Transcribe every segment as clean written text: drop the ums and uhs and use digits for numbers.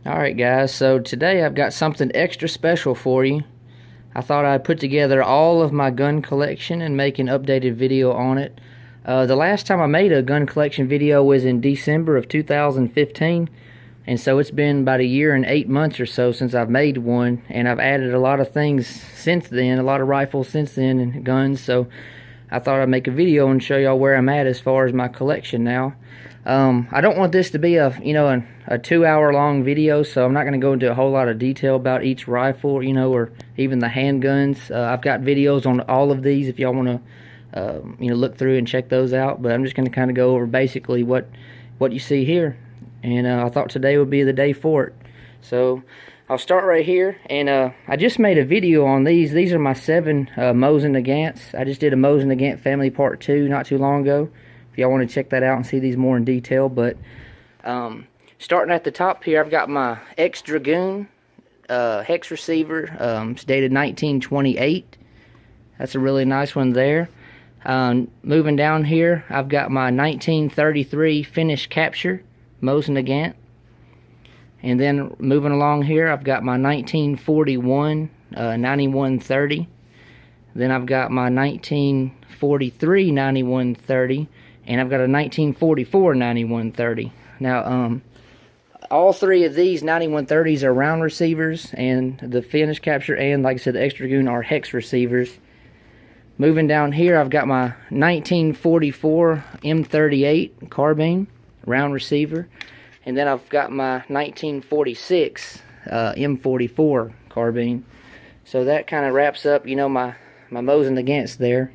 Alright guys, so today I've got something extra special for you. I thought I'd put together all of my gun collection and make an updated video on it. The last time I made a gun collection video was in December of 2015, and so it's been about a year and 8 months or so since I've made one, and I've added a lot of things since then, a lot of rifles since then and guns, so I thought I'd make a video and show y'all where I'm at as far as my collection now. I don't want this to be a 2-hour long video, so I'm not going to go into a whole lot of detail about each rifle, or even the handguns. I've got videos on all of these if y'all want to look through and check those out, but I'm just going to kind of go over basically what you see here, and I thought today would be the day for it. So I'll start right here, and I just made a video on these. These are my 7 Mosin Nagants. I just did a Mosin Nagant Family Part 2 not too long ago. If y'all want to check that out and see these more in detail, but starting at the top here, I've got my X-Dragoon hex receiver. It's dated 1928. That's a really nice one there. Moving down here, I've got my 1933 Finnish Capture Mosin Nagant. And then moving along here, I've got my 1941 9130. Then I've got my 1943 9130, and I've got a 1944 9130. Now, all 3 of these 9130s are round receivers, and the Finnish Capture and, like I said, the X-Dragoon are hex receivers. Moving down here, I've got my 1944 M38 carbine round receiver. And then I've got my 1946 M44 carbine. So that kind of wraps up, my Mosin Nagants there.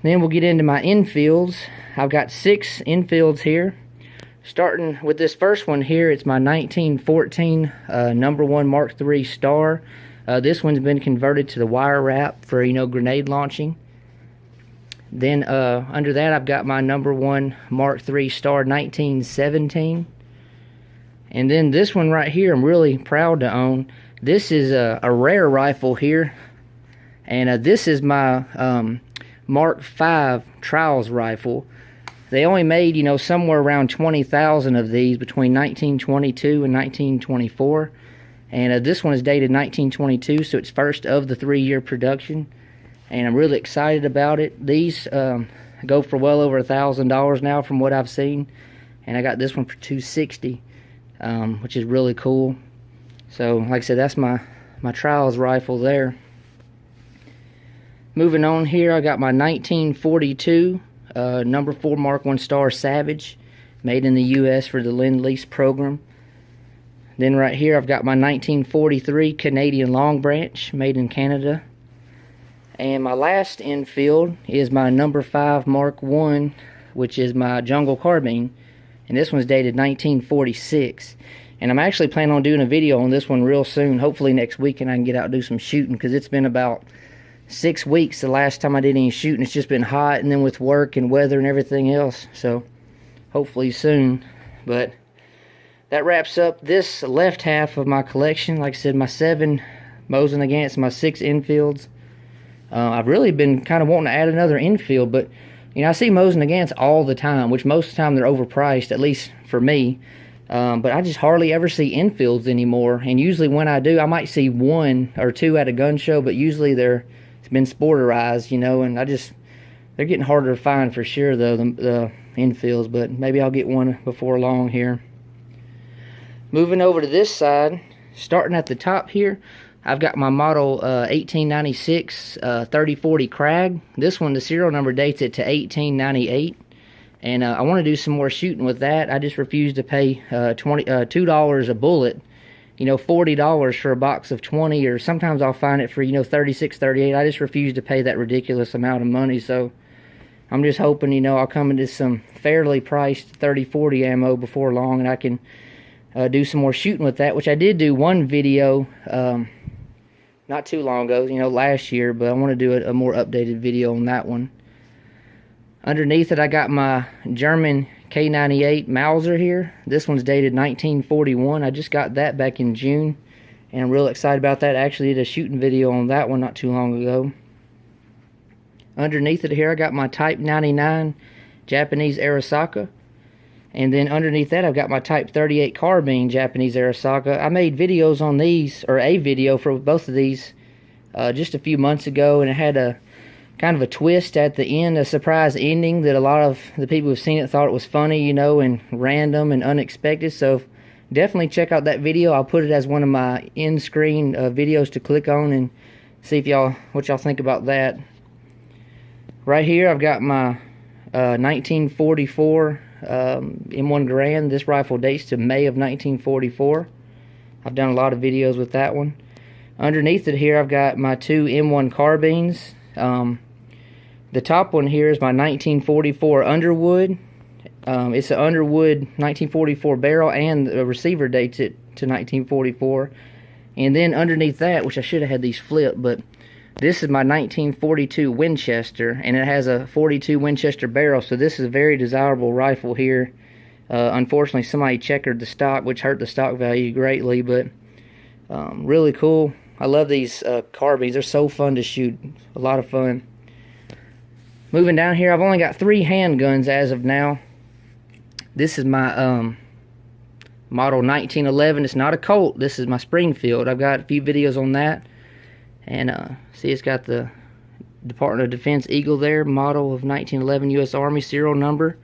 Then we'll get into my infields. I've got 6 infields here. Starting with this first one here, it's my 1914 number 1 Mark III Star. This one's been converted to the wire wrap for, grenade launching. Then under that, I've got my number 1 Mark III Star 1917. And then this one right here, I'm really proud to own. This is a rare rifle here. And this is my Mark V Trials rifle. They only made, somewhere around 20,000 of these between 1922 and 1924. And this one is dated 1922, so it's first of the 3-year production. And I'm really excited about it. These go for well over $1,000 now from what I've seen, and I got this one for $260, which is really cool. So like I said, that's my trials rifle there. Moving on here, I got my 1942 number 4 Mark I Star Savage, made in the US for the Lend-Lease program. Then right here, I've got my 1943 Canadian Long Branch, made in Canada. And my last infield is my number 5 Mark I, which is my Jungle Carbine. And this one's dated 1946. And I'm actually planning on doing a video on this one real soon, hopefully next week, and I can get out and do some shooting, because it's been about 6 weeks the last time I did any shooting. It's just been hot, and then with work and weather and everything else. So hopefully soon. But that wraps up this left half of my collection. Like I said, my 7 Mosin Nagants, my 6 infields. I've really been kind of wanting to add another infield, but I see Mosin Nagants all the time, which most of the time they're overpriced, at least for me. But I just hardly ever see infields anymore, and usually when I do, I might see 1 or 2 at a gun show, but usually it's been sporterized, and they're getting harder to find for sure, though, the infields, but maybe I'll get one before long here. Moving over to this side, starting at the top here, I've got my model 1896 3040 Krag. This one, the serial number dates it to 1898. And I want to do some more shooting with that. I just refuse to pay $2 a bullet, $40 for a box of 20, or sometimes I'll find it for, $36, $38. I just refuse to pay that ridiculous amount of money. So I'm just hoping, I'll come into some fairly priced 3040 ammo before long, and I can do some more shooting with that, which I did do one video not too long ago, last year, but I want to do a more updated video on that one. Underneath it, I got my German K98 Mauser here. This one's dated 1941. I just got that back in June, and I'm real excited about that. I actually did a shooting video on that one not too long ago. Underneath it here, I got my Type 99 Japanese Arisaka. And then underneath that, I've got my Type 38 carbine Japanese Arisaka. I made videos on these, or a video for both of these, just a few months ago, and it had a kind of a twist at the end, a surprise ending that a lot of the people who've seen it thought it was funny, you know, and random and unexpected. So definitely check out that video. I'll put it as one of my end screen videos to click on and see if what y'all think about that. Right here, I've got my 1944 M1 Garand. This rifle dates to May of 1944. I've done a lot of videos with that one. Underneath it here, I've got my two M1 carbines. The top one here is my 1944 Underwood. It's an Underwood 1944 barrel, and the receiver dates it to 1944. And then underneath that, which I should have had these flipped, but this is my 1942 Winchester, and it has a 42 Winchester barrel, so this is a very desirable rifle here. Unfortunately, somebody checkered the stock, which hurt the stock value greatly, but really cool. I love these carbines. They're so fun to shoot. A lot of fun. Moving down here, I've only got 3 handguns as of now. This is my model 1911. It's not a Colt. This is my Springfield. I've got a few videos on that. And see, it's got the Department of Defense Eagle there, model of 1911, U.S. Army serial number.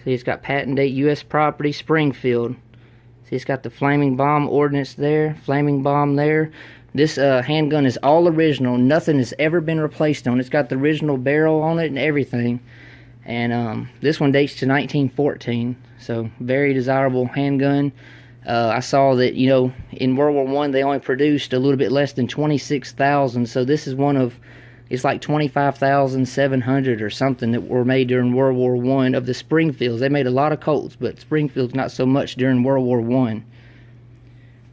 See, it's got patent date, U.S. property, Springfield. See, it's got the flaming bomb ordnance there, flaming bomb there. This handgun is all original. Nothing has ever been replaced on it. It's got the original barrel on it and everything. And this one dates to 1914. So, very desirable handgun. I saw that, you know, in World War I, they only produced a little bit less than 26,000. So this is one of, it's like 25,700 or something that were made during World War I of the Springfields. They made a lot of Colts, but Springfields not so much during World War I.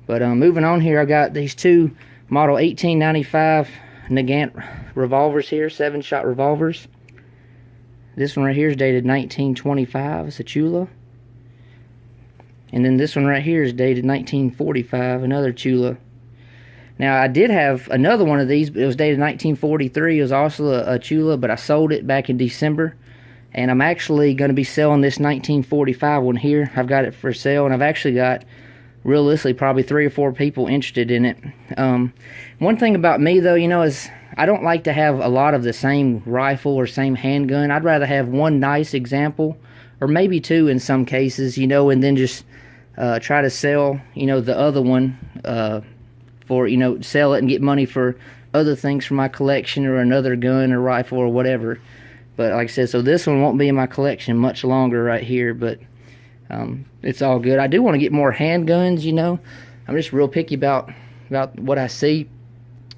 But moving on here, I got these two model 1895 Nagant revolvers here, 7-shot revolvers. This one right here is dated 1925. It's a Chula. And then this one right here is dated 1945, another Chula. Now, I did have another one of these, but it was dated 1943. It was also a Chula, but I sold it back in December. And I'm actually going to be selling this 1945 one here. I've got it for sale, and I've actually got, realistically, probably 3 or 4 people interested in it. One thing about me, though, you know, is I don't like to have a lot of the same rifle or same handgun. I'd rather have one nice example, or maybe 2 in some cases, you know, and then just try to sell, you know, the other one for, you know, sell it and get money for other things for my collection, or another gun or rifle or whatever. But like I said, so this one won't be in my collection much longer right here, but it's all good. I do want to get more handguns, you know. I'm just real picky about what I see.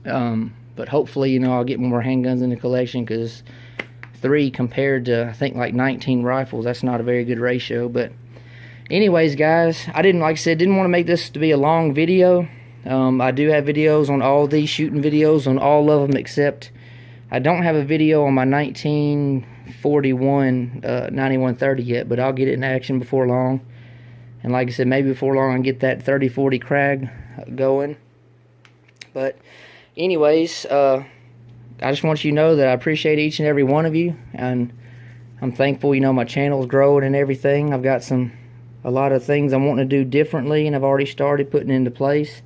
But hopefully, you know, I'll get more handguns in the collection, because 3 compared to, I think, like 19 rifles, that's not a very good ratio. But anyways, guys, like I said, didn't want to make this to be a long video. I do have videos on all these, shooting videos on all of them, except I don't have a video on my 1941 9130 yet, but I'll get it in action before long. And like I said, maybe before long I can get that 30-40 Krag going. But anyways, I just want you to know that I appreciate each and every one of you, and I'm thankful, you know, my channel's growing and everything. I've got a lot of things I'm wanting to do differently, and I've already started putting into place.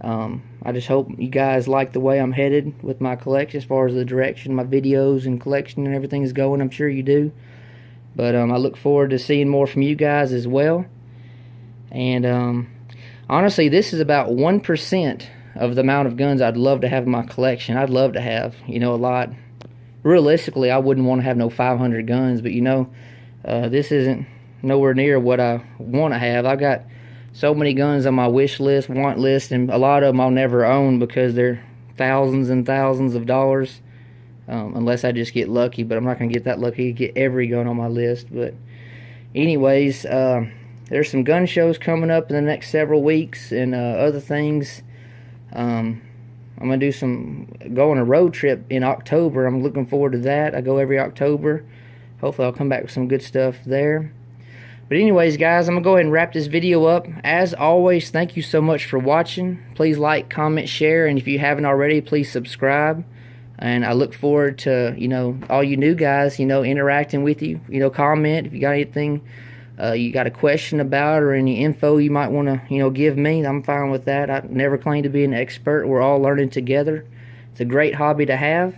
I just hope you guys like the way I'm headed with my collection, as far as the direction my videos and collection and everything is going. I'm sure you do. But I look forward to seeing more from you guys as well. And honestly, this is about 1% of the amount of guns I'd love to have in my collection. I'd love to have, you know, a lot. Realistically, I wouldn't want to have no 500 guns, but you know, this isn't nowhere near what I want to have. I've got so many guns on my wish list, want list, and a lot of them I'll never own because they're thousands and thousands of dollars, unless I just get lucky. But I'm not going to get that lucky to get every gun on my list. But anyways, there's some gun shows coming up in the next several weeks, and other things. I'm going to go on a road trip in October. I'm looking forward to that. I go every October. Hopefully I'll come back with some good stuff there. But anyways, guys, I'm going to go ahead and wrap this video up. As always, thank you so much for watching. Please like, comment, share, and if you haven't already, please subscribe. And I look forward to, you know, all you new guys, you know, interacting with you. You know, comment if you got anything you got a question about, or any info you might want to, you know, give me. I'm fine with that. I never claim to be an expert. We're all learning together. It's a great hobby to have.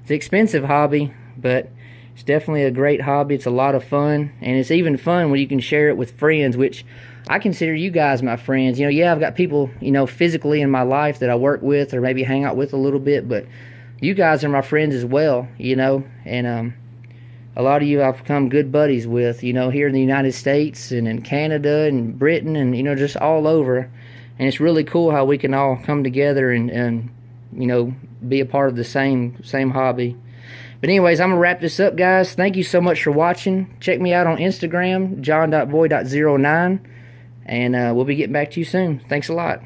It's an expensive hobby, but it's definitely a great hobby. It's a lot of fun, and it's even fun when you can share it with friends, which I consider you guys my friends. You know, yeah, I've got people, you know, physically in my life that I work with or maybe hang out with a little bit, but you guys are my friends as well, you know, and a lot of you I've become good buddies with, you know, here in the United States and in Canada and Britain and, you know, just all over. And it's really cool how we can all come together and you know, be a part of the same hobby. But anyways, I'm going to wrap this up, guys. Thank you so much for watching. Check me out on Instagram, john.boy.09, and we'll be getting back to you soon. Thanks a lot.